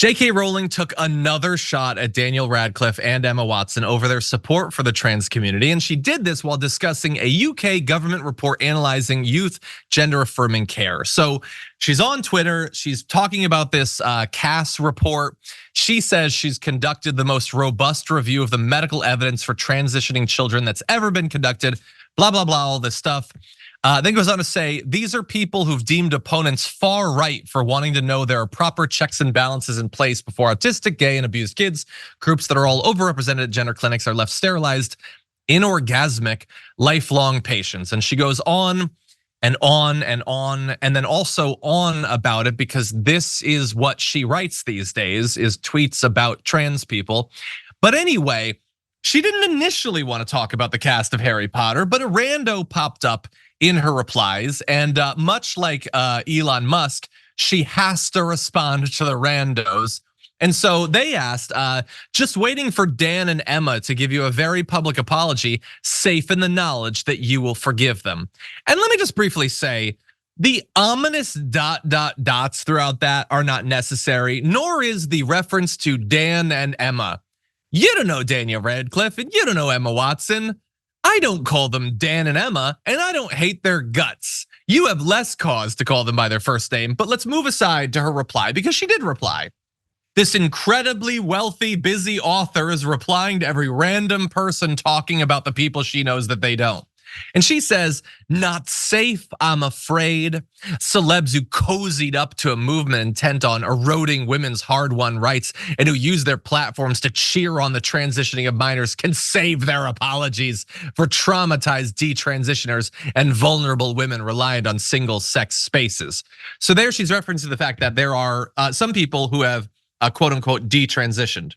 JK Rowling took another shot at Daniel Radcliffe and Emma Watson over their support for the trans community, and she did this while discussing a UK government report analyzing youth gender-affirming care. So she's on Twitter, she's talking about this Cass report. She says she's conducted the most robust review of the medical evidence for transitioning children that's ever been conducted, blah, blah, blah, all this stuff. Then goes on to say, these are people who've deemed opponents far right for wanting to know there are proper checks and balances in place before autistic, gay, and abused kids, groups that are all overrepresented at gender clinics, are left sterilized in orgasmic, lifelong patients. And she goes on and on and on, and then also on about it because this is what she writes these days, is tweets about trans people. But anyway, she didn't initially want to talk about the cast of Harry Potter, but a rando popped up in her replies, and much like Elon Musk, she has to respond to the randos. And so they asked, just waiting for Dan and Emma to give you a very public apology, safe in the knowledge that you will forgive them. And let me just briefly say, the ominous dots throughout that are not necessary, nor is the reference to Dan and Emma. You don't know Daniel Radcliffe and you don't know Emma Watson. I don't call them Dan and Emma, and I don't hate their guts. You have less cause to call them by their first name, but let's move aside to her reply, because she did reply. This incredibly wealthy, busy author is replying to every random person talking about the people she knows that they don't. And she says, not safe, I'm afraid. Celebs who cozied up to a movement intent on eroding women's hard-won rights and who use their platforms to cheer on the transitioning of minors can save their apologies for traumatized detransitioners and vulnerable women reliant on single-sex spaces. So there she's referencing the fact that there are some people who have quote unquote detransitioned.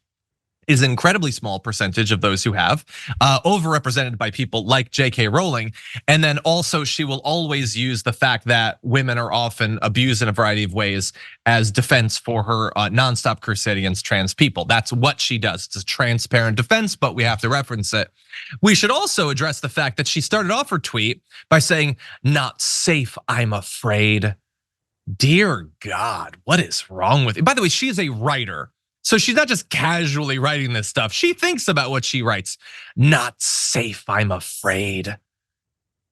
Is an incredibly small percentage of those who have, overrepresented by people like JK Rowling. And then also she will always use the fact that women are often abused in a variety of ways as defense for her nonstop crusade against trans people. That's what she does. It's a transparent defense, but we have to reference it. We should also address the fact that she started off her tweet by saying, not safe, I'm afraid. Dear God, what is wrong with you? By the way, she is a writer. So she's not just casually writing this stuff. She thinks about what she writes. Not safe, I'm afraid.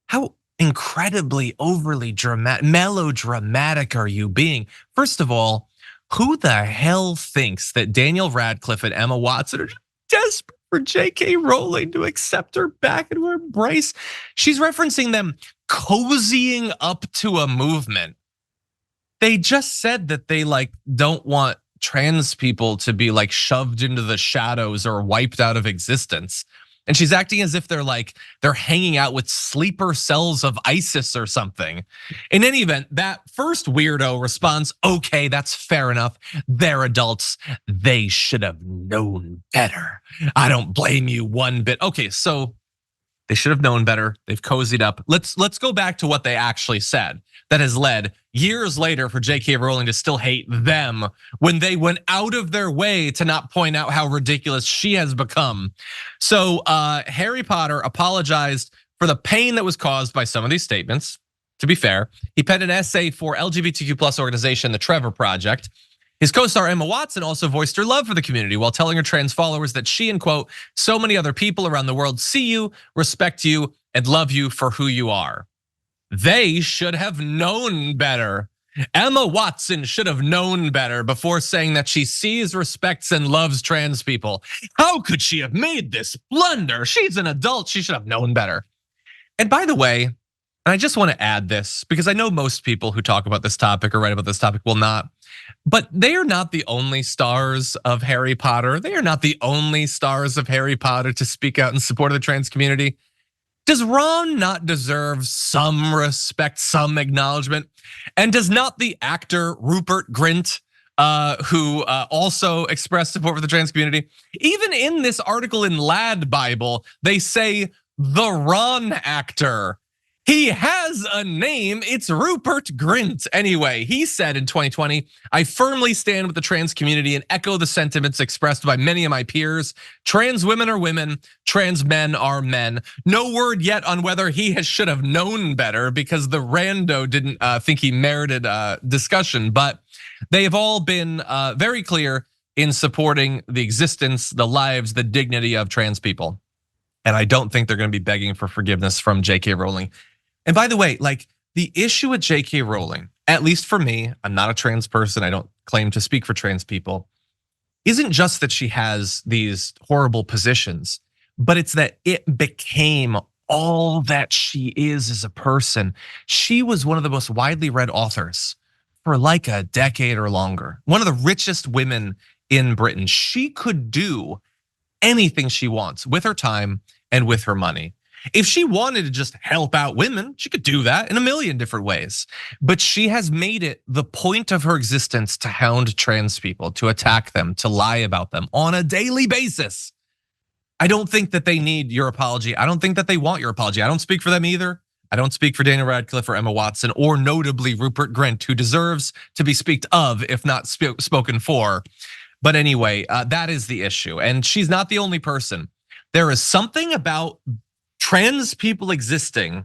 How incredibly overly melodramatic are you being? First of all, who the hell thinks that Daniel Radcliffe and Emma Watson are desperate for JK Rowling to accept her back into her embrace? She's referencing them cozying up to a movement. They just said that they don't want trans people to be shoved into the shadows or wiped out of existence. And she's acting as if they're hanging out with sleeper cells of ISIS or something. In any event, that first weirdo response, okay, that's fair enough. They're adults, they should have known better. I don't blame you one bit. Okay, so they should have known better. They've cozied up. Let's go back to what they actually said. That has led years later for JK Rowling to still hate them when they went out of their way to not point out how ridiculous she has become. So Harry Potter apologized for the pain that was caused by some of these statements. To be fair, he penned an essay for LGBTQ+ organization, the Trevor Project. His co-star Emma Watson also voiced her love for the community while telling her trans followers that she and quote, so many other people around the world see you, respect you, and love you for who you are. They should have known better. Emma Watson should have known better before saying that she sees, respects, and loves trans people. How could she have made this blunder? She's an adult, she should have known better. And by the way, and I just want to add this because I know most people who talk about this topic or write about this topic will not, but they are not the only stars of Harry Potter. They are not the only stars of Harry Potter to speak out in support of the trans community. Does Ron not deserve some respect, some acknowledgement? And does not the actor Rupert Grint, who also expressed support for the trans community? Even in this article in Lad Bible, they say the Ron actor. He has a name, it's Rupert Grint. Anyway, he said in 2020, I firmly stand with the trans community and echo the sentiments expressed by many of my peers. Trans women are women, trans men are men. No word yet on whether he should have known better because the rando didn't think he merited discussion. But They have all been very clear in supporting the existence, the lives, the dignity of trans people. And I don't think they're gonna be begging for forgiveness from JK Rowling. And by the way, like the issue with JK Rowling, at least for me, I'm not a trans person, I don't claim to speak for trans people, isn't just that she has these horrible positions, but it's that it became all that she is as a person. She was one of the most widely read authors for like a decade or longer. One of the richest women in Britain. She could do anything she wants with her time and with her money. If she wanted to just help out women, she could do that in a million different ways. But she has made it the point of her existence to hound trans people, to attack them, to lie about them on a daily basis. I don't think that they need your apology. I don't think that they want your apology. I don't speak for them either. I don't speak for Daniel Radcliffe or Emma Watson, or notably Rupert Grint, who deserves to be speaked of, if not spoken for. But anyway, that is the issue. And she's not the only person. There is something about trans people existing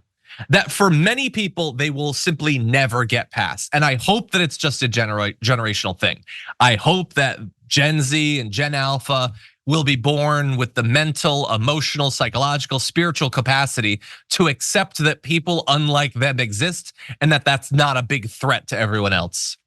that for many people, they will simply never get past. And I hope that it's just a generational thing. I hope that Gen Z and Gen Alpha will be born with the mental, emotional, psychological, spiritual capacity to accept that people unlike them exist and that that's not a big threat to everyone else.